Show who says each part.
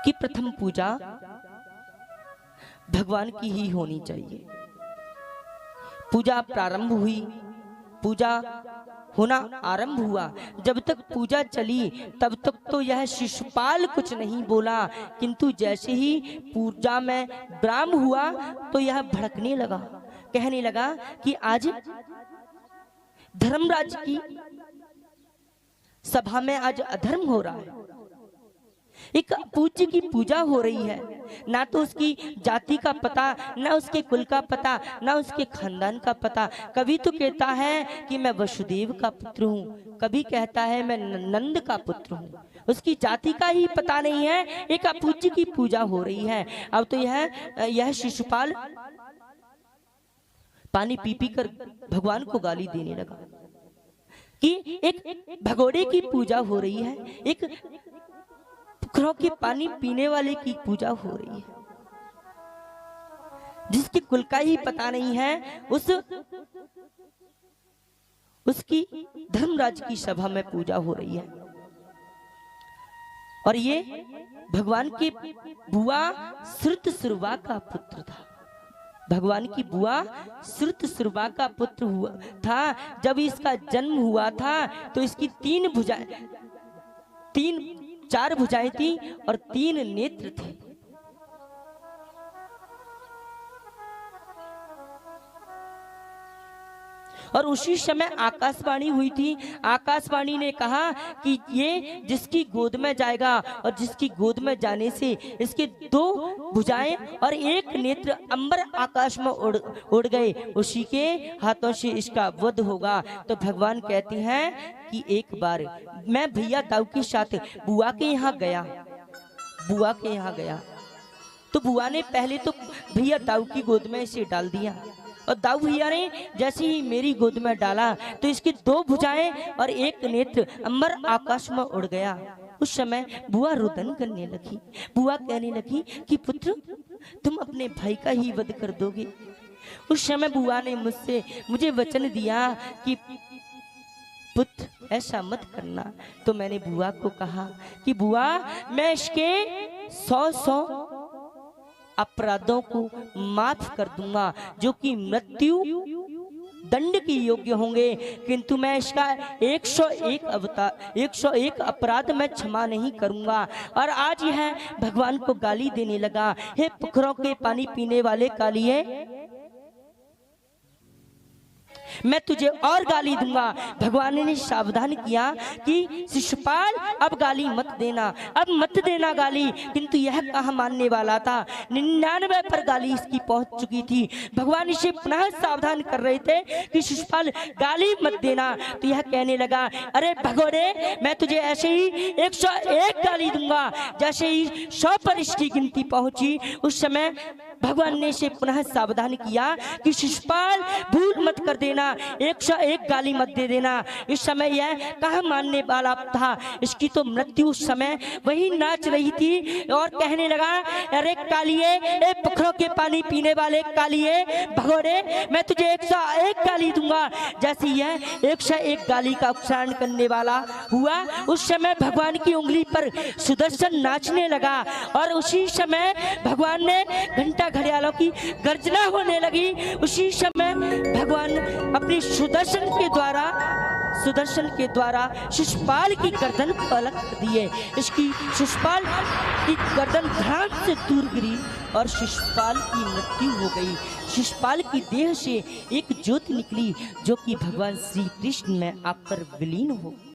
Speaker 1: कि प्रथम पूजा भगवान की ही होनी चाहिए। पूजा प्रारंभ हुई, पूजा होना आरंभ हुआ। जब तक पूजा चली तब तक तो यह शिशुपाल कुछ नहीं बोला, किंतु जैसे ही पूजा में विराम हुआ तो यह भड़कने लगा, कहने लगा कि आज धर्मराज की सभा में आज अधर्म हो रहा है। एक पूज्य की पूजा हो रही है, ना तो उसकी जाति का पता, ना उसके कुल का पता, ना उसके खानदान का पता। कभी तो कहता है कि मैं वसुदेव का पुत्र हूँ, कभी कहता है मैं नंद का पुत्र हूँ। उसकी जाति का ही पता नहीं है। एक पूज्य की पूजा हो रही है। अब तो यह शिशुपाल पानी पी पी कर भगवान को गाली देने लगा कि एक भगोड़े की पूजा हो रही है, एक पोखरों के पानी पीने वाले की पूजा हो रही है, जिसके कुल का ही पता नहीं है, उसकी धर्मराज की सभा में पूजा हो रही है। और ये भगवान की बुआ श्रुतसुरवा का पुत्र था। भगवान की बुआ श्रुतसुरवा का पुत्र हुआ था। जब इसका जन्म हुआ था तो इसकी चार भुजाएं थी और 3 नेत्र थे। और उसी समय आकाशवाणी हुई थी। आकाशवाणी ने कहा कि ये जिसकी गोद में जाएगा और जिसकी गोद में जाने से इसके 2 भुजाएं और 1 नेत्र अंबर आकाश में उड़ गए, उसी के हाथों से इसका वध होगा। तो भगवान कहते हैं कि एक बार मैं भैया दाऊ के साथ बुआ के यहाँ गया, तो बुआ ने पहले तो भैया दाऊ की गोद में इसे डाल दिया, और दाऊ भैया ने जैसे ही मेरी गोद में डाला तो इसकी 2 भुजाएं और 1 नेत्र अंबर आकाश में उड़ गया। उस समय बुआ रुदन करने लगी। बुआ कहने लगी कि पुत्र, तुम अपने भाई का ही वध कर दोगे। उस समय बुआ ने मुझे वचन दिया कि पुत्र ऐसा मत करना। तो मैंने बुआ को कहा कि बुआ, मैं इसके 100 अपराधों को माफ कर दूंगा जो कि मृत्यु दंड के योग्य होंगे, किंतु मैं इसका 101 अपराध मैं क्षमा नहीं करूंगा। और आज यह भगवान को गाली देने लगा, हे पोखरों के पानी पीने वाले कालिए, मैं तुझे और गाली दूंगा। भगवान ने सावधान किया कि शिशुपाल अब गाली मत देना, अब मत देना गाली। किंतु यह कहाँ मानने वाला था। 99 पर गाली इसकी पहुंच चुकी थी। भगवान इसे पुनः सावधान कर रहे थे कि शिशुपाल गाली मत देना। तो यह कहने लगा, अरे भगोड़े, मैं तुझे ऐसे ही 101 गाली दूंगा। जैसे ही 100 पर इसकी गिनती पहुंची, उस समय भगवान ने इसे पुनः सावधान किया कि शिशुपाल भूल मत कर देना, 101 गाली मत दे देना। इस समय यह कहाँ मानने वाला था। इसकी तो मृत्यु उस समय वही नाच रही थी और कहने लगा, अरे कालिए, ए पोखरों के पानी पीने वाले कालिए, भगोड़े, मैं तुझे 101 गाली दूंगा। जैसे यह 101 गाली का उच्चारण करने वाला हुआ, उस समय भगवान की उंगली पर सुदर्शन नाचने लगा। और उसी समय भगवान ने घंटा घड़ियालों की गर्जना होने लगी। उसी समय भगवान अपनी सुदर्शन के द्वारा शिशुपाल की गर्दन को अलग कर दिए। इसकी शिशुपाल की गर्दन ध्यान से दूर गिरी और शिशुपाल की मृत्यु हो गई। शिशुपाल की देह से एक ज्योति निकली जो कि भगवान श्री कृष्ण में आकर विलीन हो गई।